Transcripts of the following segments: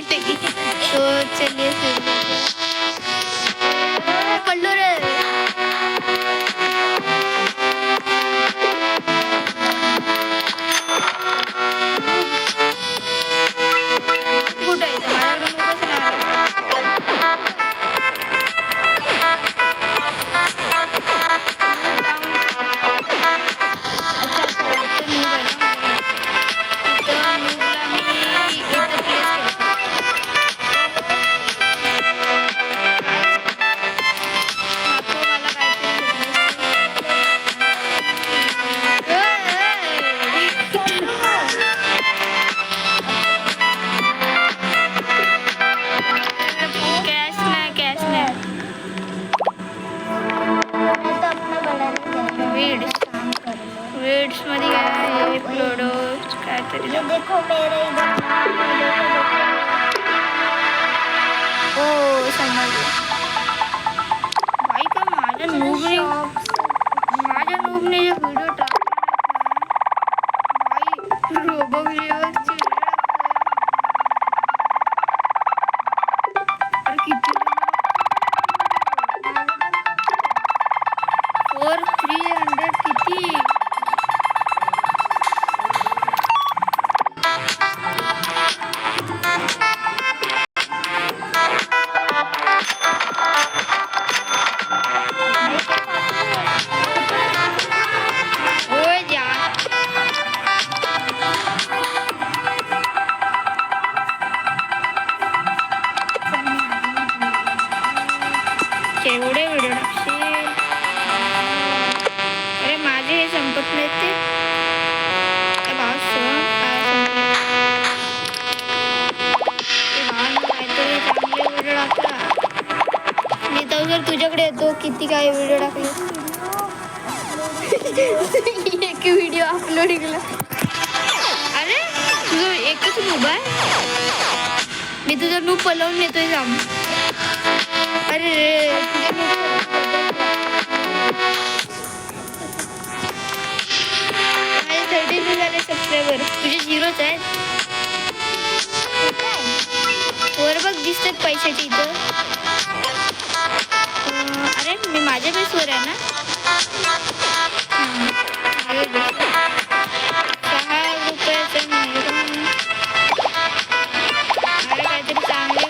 बोलते की तो चलिए पढ़ लो रे मध्ये काय आहे प्लोडो काहीतरी देखो मेरे ओ समजलं भाई का माझ्या नूबने व्हिडिओ टाकला भाई रोबो व्हिडिओ अरे किती 4300 किती एवढे व्हिडिओ टाकशील अरे माझे हे संपत नाही ते काहीतरी चांगले व्हिडिओ टाकला मी तर जर तुझ्याकडे येतो किती काय व्हिडिओ टाकले एक व्हिडिओ अपलोड केला अरे तुझं एकच नूब आहे मी तुझं नूब पलवून नेतोय जाम अरे माझे 32 झाले सबस्क्रायबर तुझे 0च आहेत वर बघ दिसतात पैशाची इथं अरे मी माझ्या बेसवर आहे ना 6 रुपयाचं अरे काहीतरी चांगले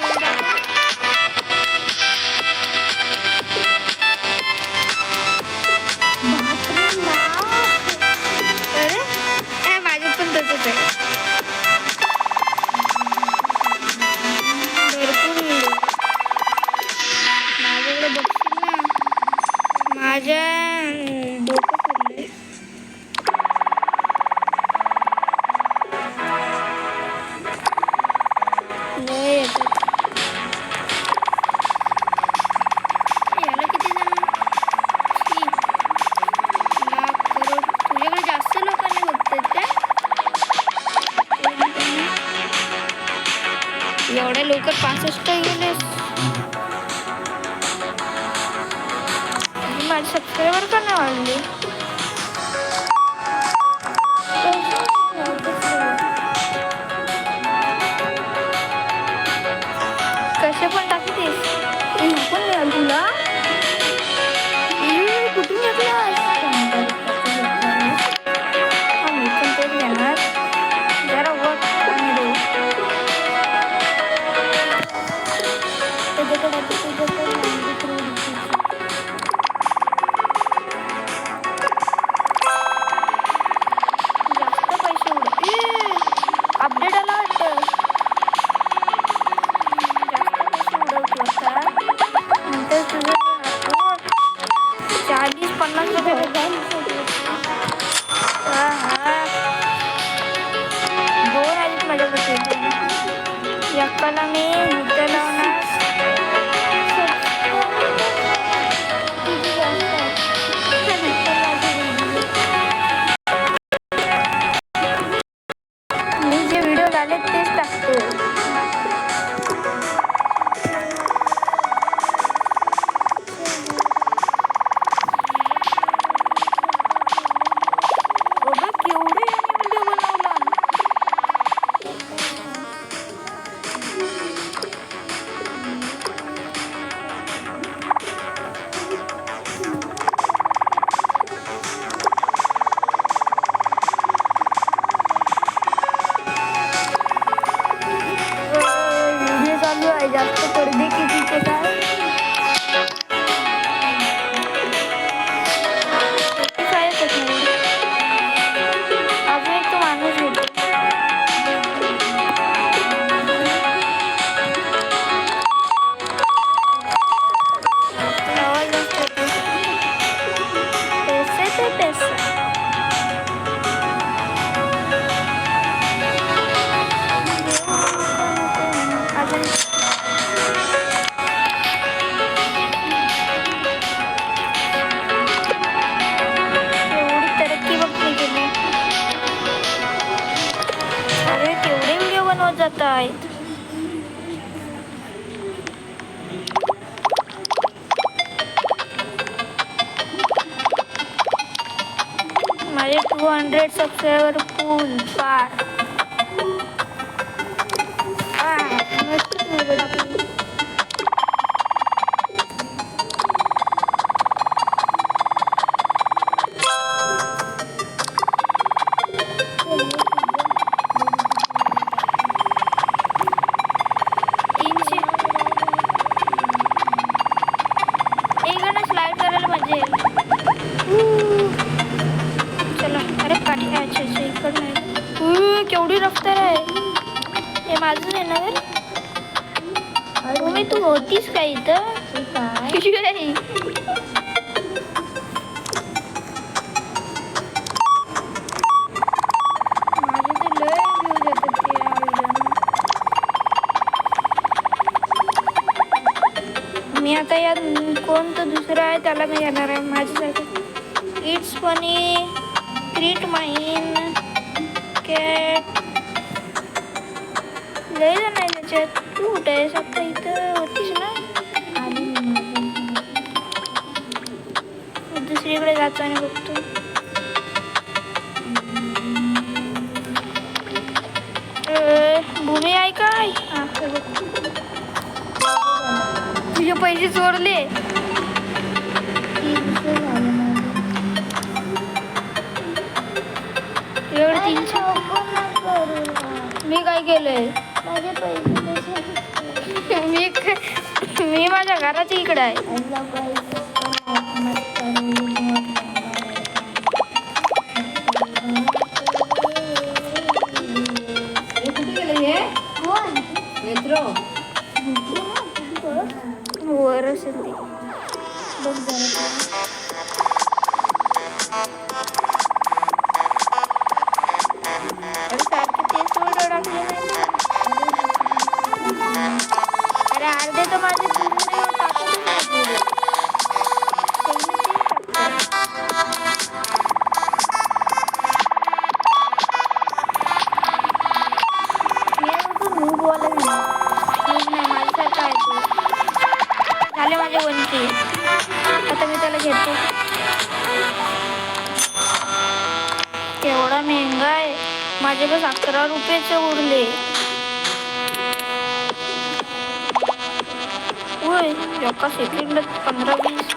माझ्या डोकं फिरले लय येतात याला किती जण लाख करोड तुझ्याकडे जास्त लोकांनी बघतात त्या एवढ्या लवकर 65 गेले माझे सबस्क्रायबर का नाही वाढले कसे पण टाकतेस पण मिळाल तुला कुठून घेतलास मी पण तेच घेणार जरा वट आणि दे अपडेट आला वाटतं जास्त पैसे उडवतो आता नंतर तुझं 40-50 रुपये दोन आलीत माझ्याकडे एकाला मी मुद्दा लावणार तेच टाकतो बाबा केवढे व्हिडिओ बनवला आहेत. माझे 200 सबस्क्रायबर फुल पार. स्लाइड करायला मजा येईल. चला अरे पाठी अच्छा इकडं नाही. केवढी रफ्तार आहे. हे माझंच आहे ना रे. तुम्ही तू होतीस का इथं? मी आता यात कोणतं दुसरं आहे त्याला मी येणार आहे माझ्यासाठी. इट्स फनी क्रीट माइन कॅट लय जण आहे त्याच्यात. तू कुठे आहेस आता? इथं होतीस ना. दुसरीकडे जातो आणि बघतो. भूमी आहे काय? तुझे पैसे चोरले. एवढे 300. मी काय केलंय? माझे पैसे मी माझ्या घराच्या इकडे आहे. वर असेल ते बघ जरा. अरे सारखे तेच व्हिडिओ टाकले नाही. अरे अर्धे तर माझे पूर्ण टाकले नाही. मी बोलत नाही माझ्यासारखं आहे तू. झाले माझे 1K. आता मी त्याला घेतो. एवढा महंगा आहे. माझे बस 11 रुपयाचे उरले. होय एका सेकंदात 15-20.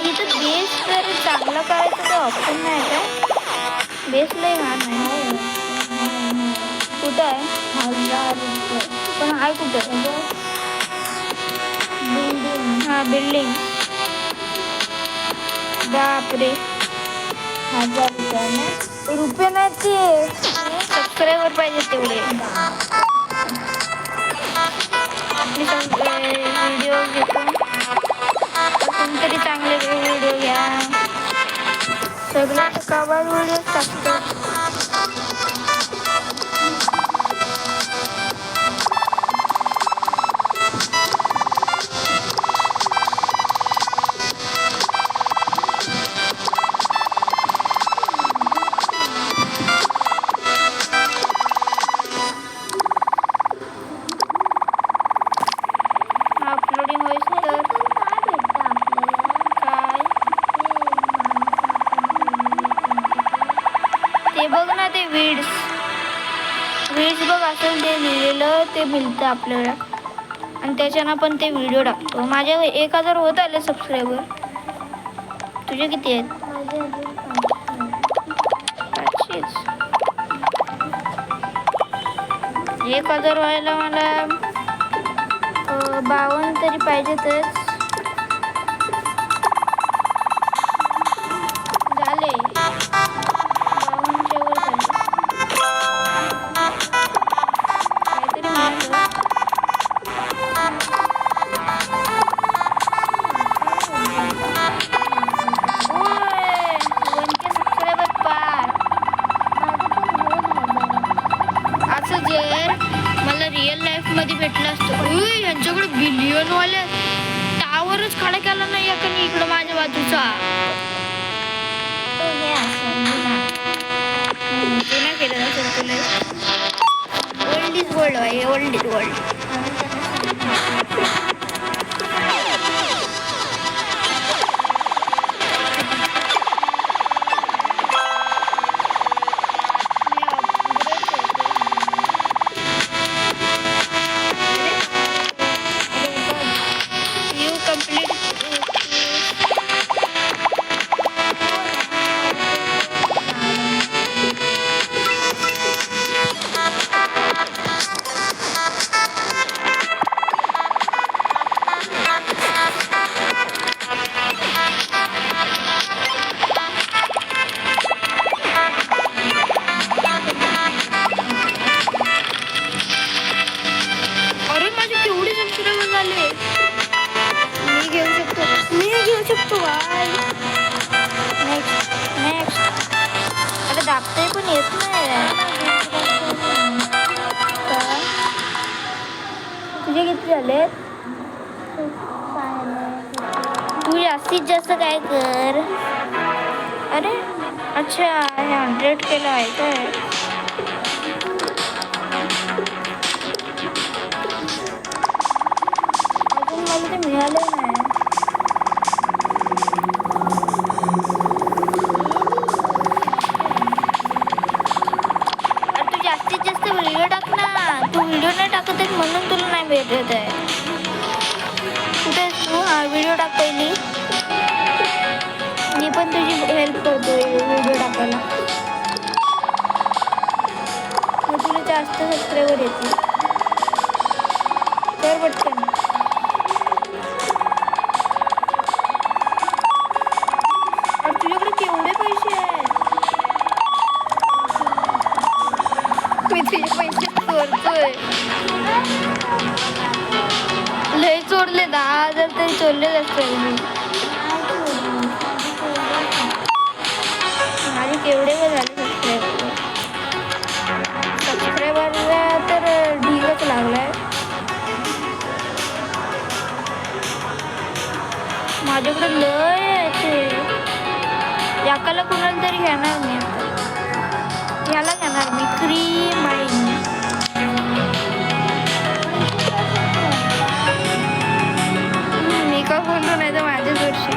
इथं बेस तर चांगला करायचं तर ऑप्शन नाही का? बेस लय घाण आहे. कुठं आहे? पण आहे कुठं? हा बिल्डिंग. बापरे 1000 रुपये नाही ते. सबस्क्रायबर पाहिजे तेवढे. व्हिडिओ घेतो कोणतरी चांगले व्हिडिओ घ्या. सगळे काबाड व्हिडिओ टाकतो. अपलोडिंग होईस तर काय ते बघ ना. ते वीड्स बघ असं ते लिहिलेलं ते मिळतं आपल्याला. आणि त्याच्यानं पण ते व्हिडिओ टाकतो. माझे 1000 होत आले सबस्क्रायबर. तुझे किती आहेत? 1000 व्हायला मला 52 तरी पाहिजेतच. झाले 52च्या वर झाले. काहीतरी मिळालं. ओय 1K सबस्क्रायबर पार. असं जर मला रिअल लाईफ मध्ये भेटलं असतं. यांच्याकडे बिलियन वाले वर्ल्ड दाबते पण येत नाही. तुझे किती झाले? तू जास्तीत जास्त काय कर. अरे अच्छा, हे 100 केलं आहे काय? अजून मला ते मिळालं नाही. व्हिडिओ टाक ना. तू व्हिडिओ नाही टाकत आहे म्हणून तुला नाही भेटत आहे. कुठे तू? हा व्हिडिओ टाक पहिली. मी पण तुझी हेल्प करतोय व्हिडिओ टाकायला. मग तुला जास्त सबस्क्रायबर येतील. तर पटकन. अरे तुझ्याकडे केवढे पैसे आहेत. मी तुझे पैसे चोरतोय. लय चोरले. 10,000 तरी चोरले असतील मी. माझे केवढे व झाले सबस्क्रायबरला तर ढीगच लागलाय. माझ्याकडे लय आहे. याकाला कुणाला तरी घेणार मी. आता याला घेणार मी. क्रीम माईन. मी का बोललो नाही तर माझ्याच वर्षी.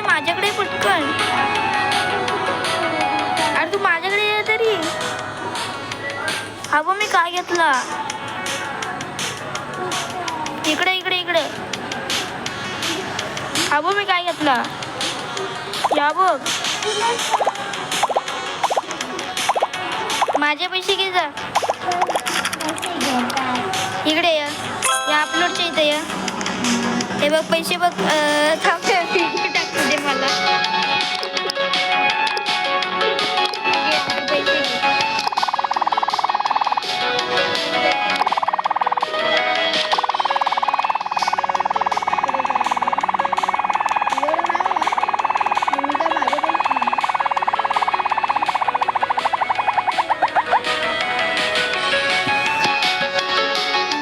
माझ्याकडे पटकन. अरे तू माझ्याकडे ये तरी. हा बघ मी काय घेतला. इकडे हा बघ मी काय घेतला. या बघ. माझे पैसे घे जा. इकडे या अपलोडच्या इथे या. हे बघ पैसे बघ. टाकू दे मला.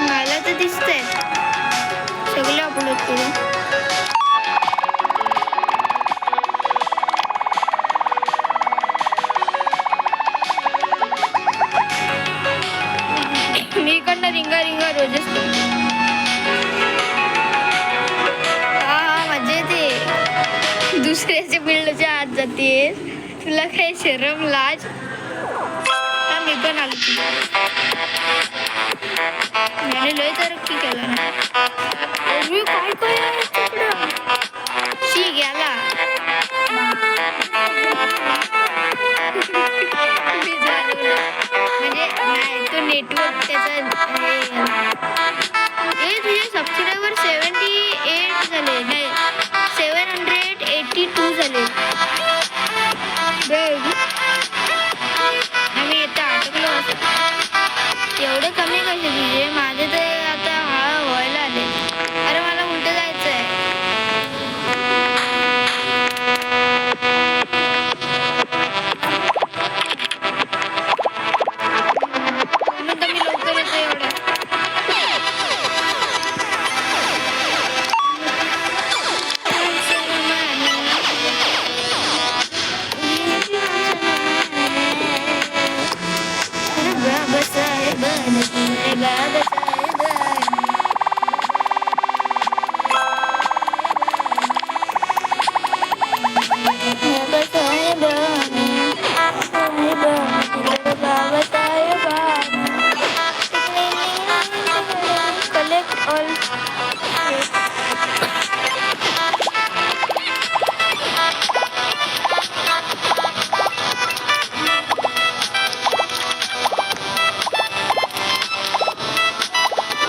मला तर दिसतंय सगळं अपलोड केलं. मी इकडनं रिंगा रोजच. हा मजा येते. दुसऱ्याच्या बिल्डच्या आत जाते. तुला काही शरम लाज. मी पण आलो. मैंने लय तरक्की केला ना. काय आहे तिकडं. शी गेला. म्हणजे नाही तो नेटवर्क त्याचा. तुझे सबस्क्रायबर 78 झाले. नाही 782 झाले. आम्ही येतं अटकलो. एवढे कमी कसे तुझे. माझे तर आता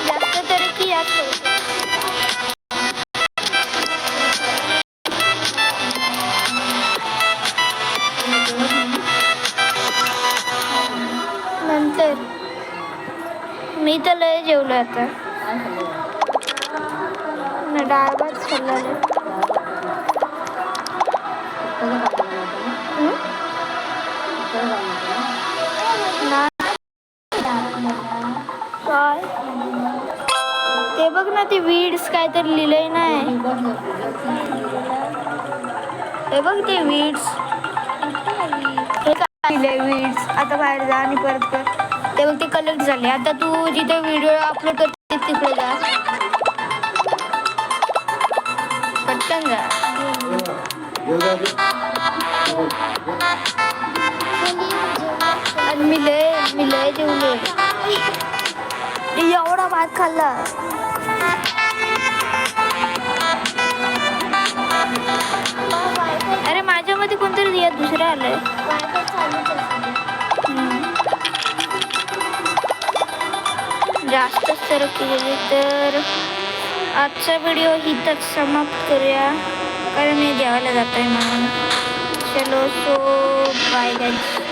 जास्त तरक्की याच करू. नंतर मी तर लय जेवलो आता. डाळ भात खाल्ला. काय ते बघ ना, ते वीड्स काहीतरी लिहिलंय नाही. हे बघ ते वीड्स, हे काय लिहिलंय वीड्स. आता बाहेर जा आणि परत कर. ते बघ ते कलेक्ट झाले. आता तू जिथे व्हिडिओ अपलोड करते तिकडे जा, पटकन जा. आणि मी लय जेवलोय. एवढा भात खाल्ला. अरे माझ्यामध्ये कोणतरी या दुसरं आलंय. जास्तच तरक्की केली. तर आजचा व्हिडिओ इथंच समाप्त करूया, कारण मी जेवायला जात आहे म्हणून. चलो, सो बाय गाईज.